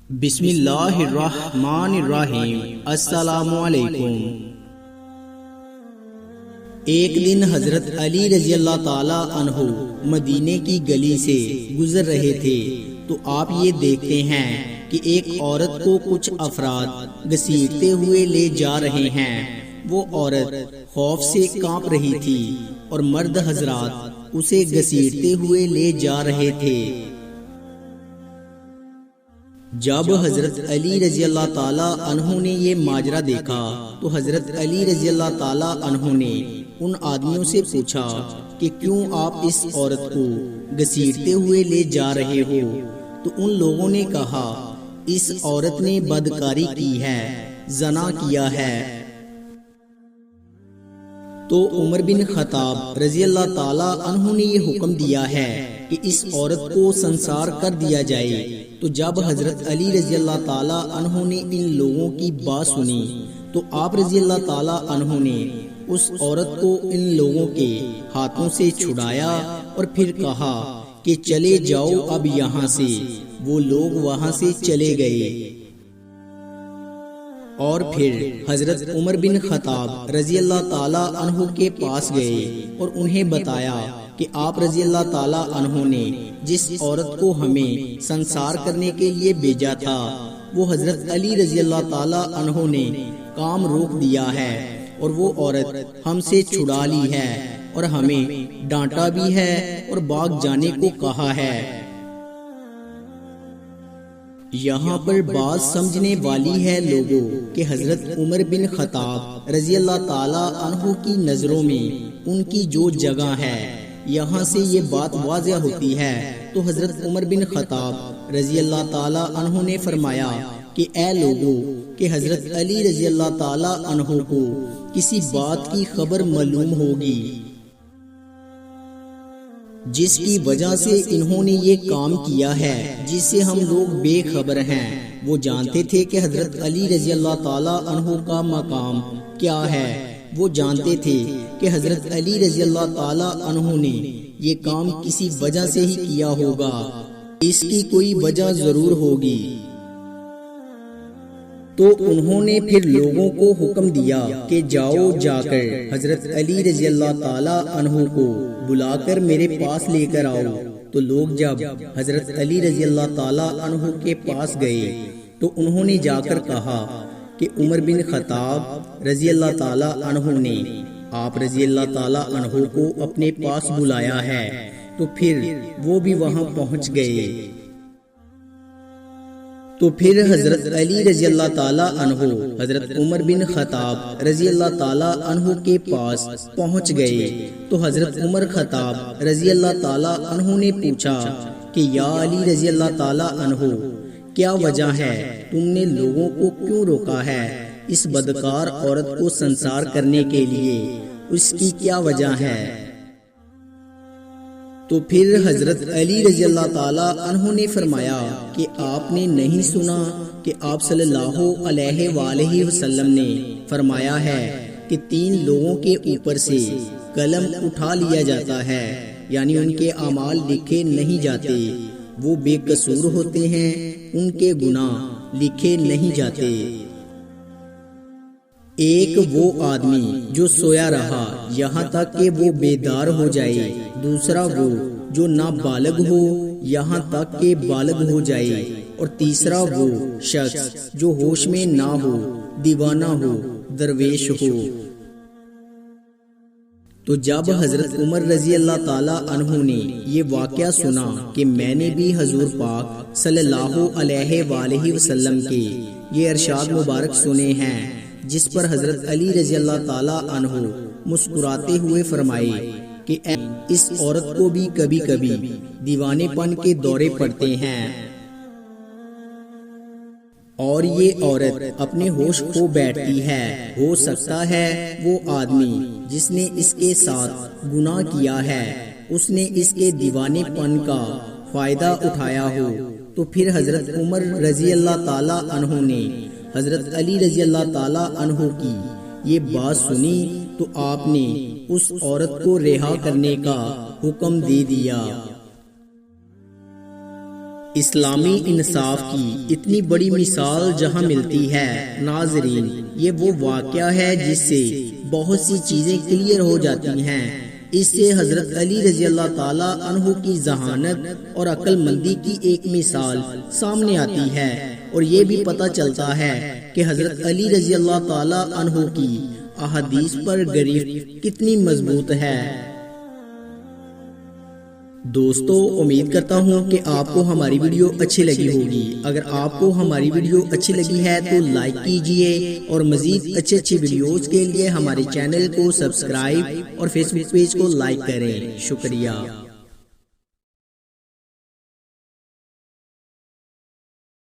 بسم اللہ الرحمن الرحیم۔ السلام علیکم۔ ایک دن حضرت علی رضی اللہ تعالی عنہ مدینے کی گلی سے گزر رہے تھے تو آپ یہ دیکھتے ہیں کہ ایک عورت کو کچھ افراد گھسیٹتے ہوئے لے جا رہے ہیں۔ وہ عورت خوف سے کانپ رہی تھی اور مرد حضرات اسے گھسیٹتے ہوئے لے جا رہے تھے۔ جب حضرت علی رضی اللہ تعالی عنہ نے یہ ماجرا دیکھا تو حضرت علی رضی اللہ تعالی عنہ نے ان آدمیوں سے پوچھا کہ کیوں آپ اس عورت کو گھسیٹتے ہوئے لے جا رہے ہو؟ تو ان لوگوں نے کہا اس عورت نے بدکاری کی ہے، زنا کیا ہے۔ تو عمر بن خطاب رضی اللہ تعالی عنہ نے یہ حکم دیا ہے کہ اس عورت کو سنسار کر دیا جائے۔ تو جب حضرت علی رضی اللہ تعالی عنہ نے ان لوگوں کی بات سنی تو آپ رضی اللہ تعالی عنہ نے اس عورت کو ان لوگوں کے ہاتھوں سے چھڑایا اور پھر کہا کہ چلے جاؤ اب یہاں سے۔ وہ لوگ وہاں سے چلے گئے اور پھر حضرت عمر بن خطاب رضی اللہ تعالی عنہ کے پاس گئے اور انہیں بتایا کہ آپ رضی اللہ تعالی عنہ نے جس عورت کو ہمیں سنسار کرنے کے لیے بھیجا تھا وہ حضرت علی رضی اللہ تعالی عنہ نے کام روک دیا ہے اور وہ عورت ہم سے چھڑا لی ہے اور ہمیں ڈانٹا بھی ہے اور بھاگ جانے کو کہا ہے۔ یہاں پر بات سمجھنے والی ہے لوگوں کہ حضرت عمر بن خطاب رضی اللہ تعالی عنہ کی نظروں میں ان کی جو جگہ ہے، یہاں سے یہ بات واضح ہوتی ہے۔ تو حضرت عمر بن خطاب رضی اللہ تعالی عنہ نے فرمایا کہ اے لوگوں کہ حضرت علی رضی اللہ تعالی عنہ کو کسی بات کی خبر معلوم ہوگی جس کی وجہ سے انہوں نے یہ کام کیا ہے جس سے ہم لوگ بے خبر ہیں۔ وہ جانتے تھے کہ حضرت علی رضی اللہ تعالی عنہ کا مقام کیا ہے، وہ جانتے تھے کہ حضرت علی رضی اللہ تعالی عنہ نے یہ کام کسی وجہ سے ہی کیا ہوگا، اس کی کوئی وجہ ضرور ہوگی۔ تو انہوں نے پھر لوگوں کو حکم دیا کہ جاؤ جا کر حضرت علی رضی اللہ تعالی عنہ کو بلا کر میرے پاس لے کر آؤ۔ تو لوگ جب حضرت علی رضی اللہ تعالی عنہ کے پاس گئے تو انہوں نے جا کر کہا کہ عمر بن خطاب رضی اللہ تعالی عنہ نے آپ رضی اللہ تعالی عنہ کو اپنے پاس بلایا ہے۔ تو پھر وہ بھی وہاں پہنچ گئے۔ تو پھر حضرت علی رضی اللہ تعالی عنہ حضرت عمر بن خطاب رضی اللہ تعالی عنہ کے پاس پہنچ گئے۔ تو حضرت عمر خطاب رضی اللہ تعالی عنہ نے پوچھا کہ یا علی رضی اللہ تعالی عنہ، کیا وجہ ہے تم نے لوگوں کو کیوں روکا ہے اس بدکار عورت کو سنسار کرنے کے لیے؟ اس کی کیا وجہ ہے؟ تو پھر حضرت علی رضی اللہ تعالی عنہ نے فرمایا کہ آپ نے نہیں سنا کہ آپ صلی اللہ علیہ وآلہ وسلم نے فرمایا ہے کہ 3 لوگوں کے اوپر سے قلم اٹھا لیا جاتا ہے، یعنی ان کے اعمال لکھے نہیں جاتے، وہ بے قصور ہوتے ہیں، ان کے گناہ لکھے نہیں جاتے۔ ایک وہ آدمی جو سویا رہا یہاں تک کہ وہ بیدار ہو جائے، دوسرا وہ جو نابالغ ہو یہاں تک کہ بالغ ہو جائے، اور تیسرا وہ شخص جو ہوش میں نہ ہو، دیوانہ ہو، درویش ہو۔ تو جب حضرت عمر رضی اللہ تعالی عنہ نے یہ واقعہ سنا کہ میں نے بھی حضور پاک صلی اللہ علیہ وآلہ وسلم کے یہ ارشاد مبارک سنے ہیں جس پر حضرت علی رضی اللہ تعالی عنہ مسکراتے ہوئے فرمائے کہ اس عورت کو بھی کبھی کبھی دیوانے پن کے دورے پڑتے ہیں اور یہ عورت اپنے ہوش کھو بیٹھتی ہے۔ ہو سکتا ہے وہ آدمی جس نے اس کے ساتھ گناہ کیا ہے اس نے اس کے دیوانے پن کا فائدہ اٹھایا ہو۔ تو پھر حضرت عمر رضی اللہ تعالی عنہ نے حضرت علی رضی اللہ تعالی عنہ کی یہ بات سنی تو آپ نے اس عورت کو رہا کرنے کا حکم دے دیا۔ اسلامی انصاف کی اتنی بڑی مثال جہاں ملتی ہے ناظرین، یہ وہ واقعہ ہے جس سے بہت سی چیزیں کلیئر ہو جاتی ہیں۔ اس سے حضرت علی رضی اللہ تعالیٰ عنہ کی ذہانت اور عقل مندی کی ایک مثال سامنے آتی ہے، اور یہ بھی پتہ چلتا ہے کہ حضرت علی رضی اللہ تعالیٰ عنہ کی احادیث پر گرفت کتنی مضبوط ہے۔ دوستو، امید کرتا ہوں کہ آپ کو ہماری ویڈیو اچھی لگی ہوگی۔ اگر آپ کو ہماری ویڈیو اچھی لگی ہے تو لائک کیجئے، اور مزید اچھی ویڈیوز کے لیے ہمارے چینل کو سبسکرائب اور فیس بک پیج کو لائک کریں۔ شکریہ۔